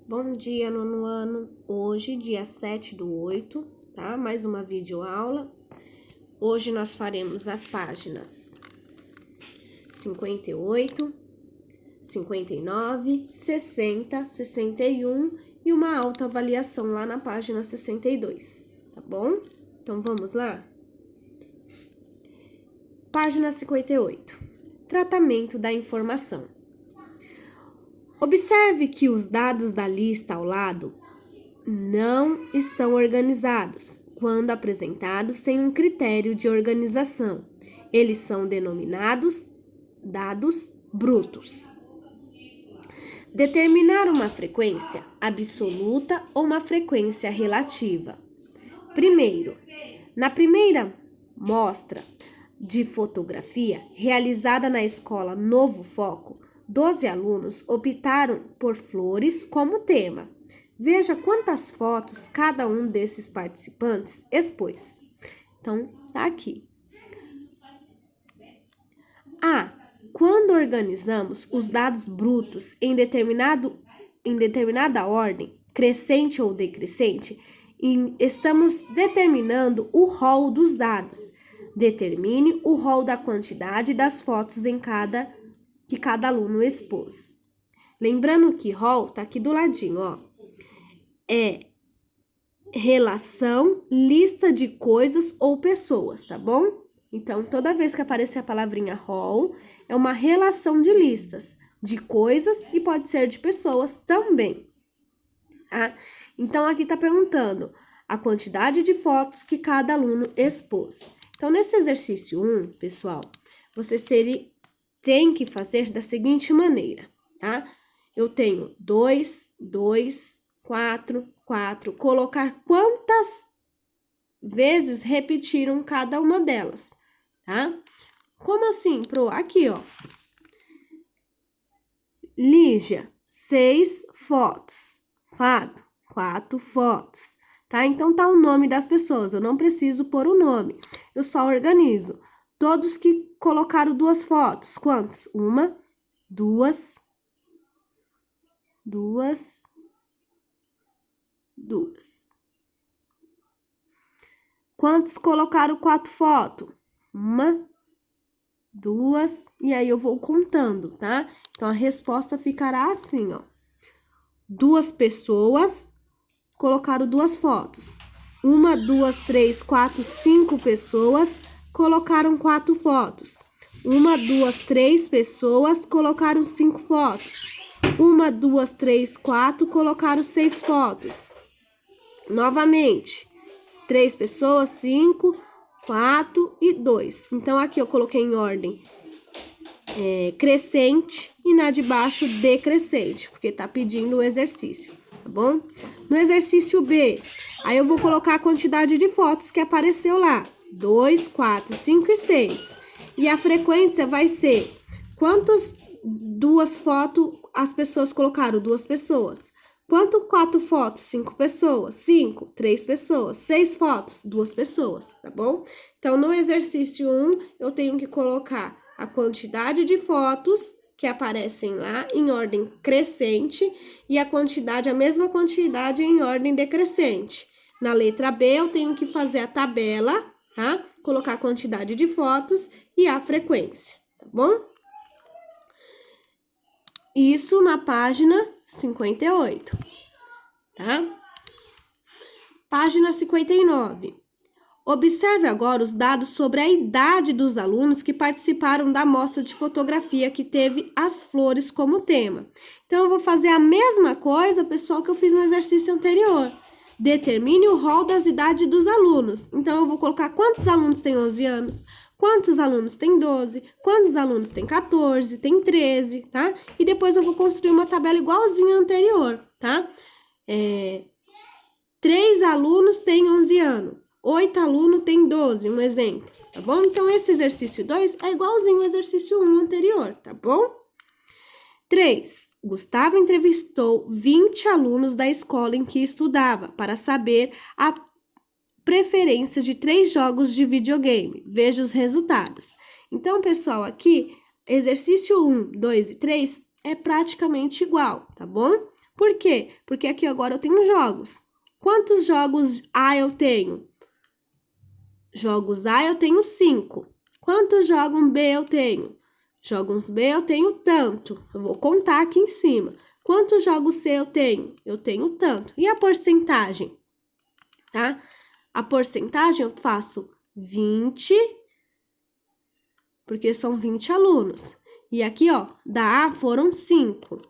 Bom dia, nono ano. Hoje, dia 7/8, tá? Mais uma videoaula. Hoje nós faremos as páginas 58, 59, 60, 61 e uma autoavaliação lá na página 62, tá bom? Então, vamos lá? Página 58. Tratamento da informação. Observe que os dados da lista ao lado não estão organizados quando apresentados sem um critério de organização. Eles são denominados dados brutos. Determinar uma frequência absoluta ou uma frequência relativa. Primeiro, na primeira mostra de fotografia realizada na escola Novo Foco, 12 alunos optaram por flores como tema. Veja quantas fotos cada um desses participantes expôs. Então, tá aqui. Quando organizamos os dados brutos em determinada ordem, crescente ou decrescente, estamos determinando o rol dos dados. Determine o rol da quantidade das fotos que cada aluno expôs. Lembrando que rol tá aqui do ladinho, ó. É relação, lista de coisas ou pessoas, tá bom? Então, toda vez que aparecer a palavrinha rol, é uma relação de listas, de coisas e pode ser de pessoas também, tá? Então, aqui tá perguntando a quantidade de fotos que cada aluno expôs. Então, nesse exercício 1, pessoal, vocês têm que fazer da seguinte maneira, tá? Eu tenho 2, 2, 4, 4. Colocar quantas vezes repetiram cada uma delas, tá? Como assim, Pro? Aqui, ó. Lígia, 6 fotos. Fábio, 4 fotos. Tá? Então, tá o nome das pessoas. Eu não preciso pôr o nome. Eu só organizo. Todos que colocaram 2 fotos. Quantos? 1, 2, 2, 2. Quantos colocaram 4 fotos? 1, 2, e aí eu vou contando, tá? Então, a resposta ficará assim, ó. 2 pessoas colocaram 2 fotos. 1, 2, 3, 4, 5 pessoas colocaram 4 fotos. 1, 2, 3 pessoas colocaram 5 fotos. 1, 2, 3, 4 colocaram 6 fotos. Novamente, 3 pessoas, 5, 4 e 2. Então, aqui eu coloquei em ordem crescente e na de baixo decrescente, porque tá pedindo o exercício, tá bom? No exercício B, aí eu vou colocar a quantidade de fotos que apareceu lá. 2, 4, 5 e 6. E a frequência vai ser quantas 2 fotos as pessoas colocaram? 2 pessoas. Quanto 4 fotos? 5 pessoas. 5, 3 pessoas. 6 fotos? 2 pessoas, tá bom? Então, no exercício 1, eu tenho que colocar a quantidade de fotos que aparecem lá em ordem crescente e a mesma quantidade em ordem decrescente. Na letra B, eu tenho que fazer a tabela, tá? Colocar a quantidade de fotos e a frequência, tá bom? Isso na página 58, tá? Página 59. Observe agora os dados sobre a idade dos alunos que participaram da mostra de fotografia que teve as flores como tema. Então, eu vou fazer a mesma coisa, pessoal, que eu fiz no exercício anterior. Determine o rol das idades dos alunos. Então, eu vou colocar quantos alunos têm 11 anos, quantos alunos têm 12, quantos alunos têm 14, têm 13, tá? E depois eu vou construir uma tabela igualzinha à anterior, tá? 3 alunos têm 11 anos, 8 alunos têm 12, um exemplo, tá bom? Então, esse exercício 2 é igualzinho ao exercício 1 anterior, tá bom? 3. Gustavo entrevistou 20 alunos da escola em que estudava para saber a preferência de 3 jogos de videogame. Veja os resultados. Então, pessoal, aqui, exercício 1, 2 e 3 é praticamente igual, tá bom? Por quê? Porque aqui agora eu tenho jogos. Quantos jogos A eu tenho? Jogos A eu tenho 5. Quantos jogos B eu tenho? Jogos B eu tenho tanto. Eu vou contar aqui em cima. Quantos jogos C eu tenho? Eu tenho tanto. E a porcentagem? Tá? A porcentagem eu faço 20, porque são 20 alunos. E aqui, ó, da A foram 5.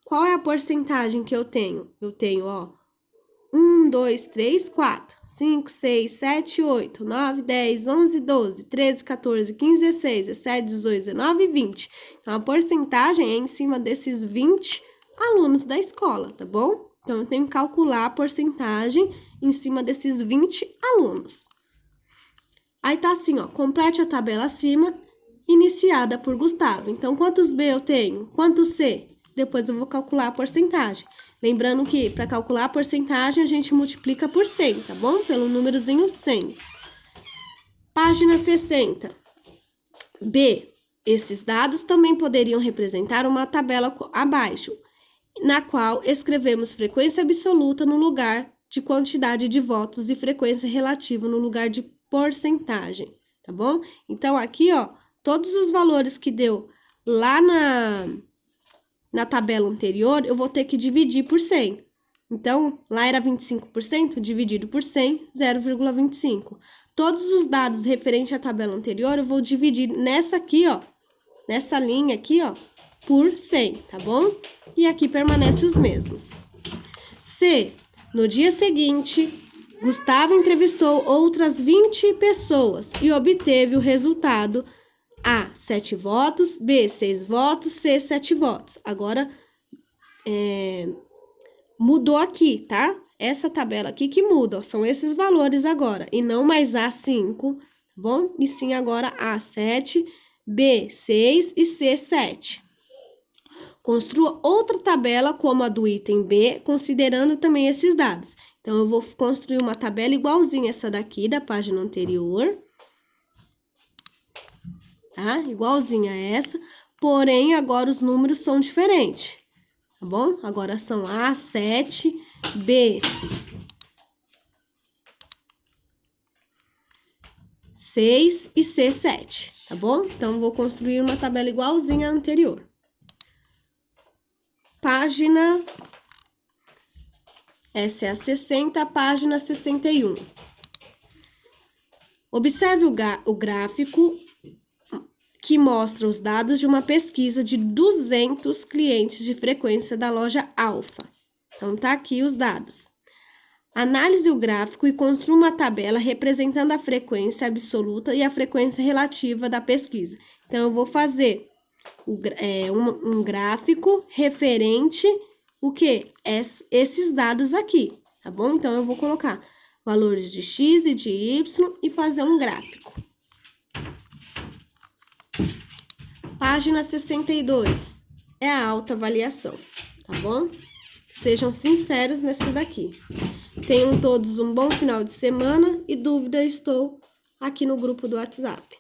Qual é a porcentagem que eu tenho? Eu tenho, ó, 1, 2, 3, 4, 5, 6, 7, 8, 9, 10, 11, 12, 13, 14, 15, 16, 17, 18, 19 e 20. Então, a porcentagem é em cima desses 20 alunos da escola, tá bom? Então, eu tenho que calcular a porcentagem em cima desses 20 alunos. Aí tá assim, ó, complete a tabela acima, iniciada por Gustavo. Então, quantos B eu tenho? Quantos C? Depois eu vou calcular a porcentagem. Lembrando que para calcular a porcentagem a gente multiplica por 100, tá bom? Pelo númerozinho 100. Página 60. B. Esses dados também poderiam representar uma tabela abaixo, na qual escrevemos frequência absoluta no lugar de quantidade de votos e frequência relativa no lugar de porcentagem, tá bom? Então, aqui, ó, todos os valores que deu lá na tabela anterior, eu vou ter que dividir por 100. Então, lá era 25%, dividido por 100, 0,25. Todos os dados referentes à tabela anterior, eu vou dividir nessa aqui, ó, nessa linha aqui, ó, por 100, tá bom? E aqui permanece os mesmos. C. No dia seguinte, Gustavo entrevistou outras 20 pessoas e obteve o resultado A, 7 votos, B, 6 votos, C, 7 votos. Agora, mudou aqui, tá? Essa tabela aqui que muda, ó, são esses valores agora, e não mais A5, tá bom? E sim agora A7, B, 6 e C, 7. Construa outra tabela como a do item B, considerando também esses dados. Então, eu vou construir uma tabela igualzinha essa daqui, da página anterior, tá? Igualzinha a essa, porém, agora os números são diferentes, tá bom? Agora são A7, B, 6 e C7, tá bom? Então, vou construir uma tabela igualzinha à anterior. Página, essa é a 60, página 61. Observe o gráfico que mostra os dados de uma pesquisa de 200 clientes de frequência da loja Alfa. Então, tá aqui os dados. Analise o gráfico e construa uma tabela representando a frequência absoluta e a frequência relativa da pesquisa. Então, eu vou fazer um gráfico referente o quê? Esses dados aqui, tá bom? Então, eu vou colocar valores de X e de Y e fazer um gráfico. Página 62 é a autoavaliação, tá bom? Sejam sinceros nessa daqui. Tenham todos um bom final de semana e dúvida, estou aqui no grupo do WhatsApp.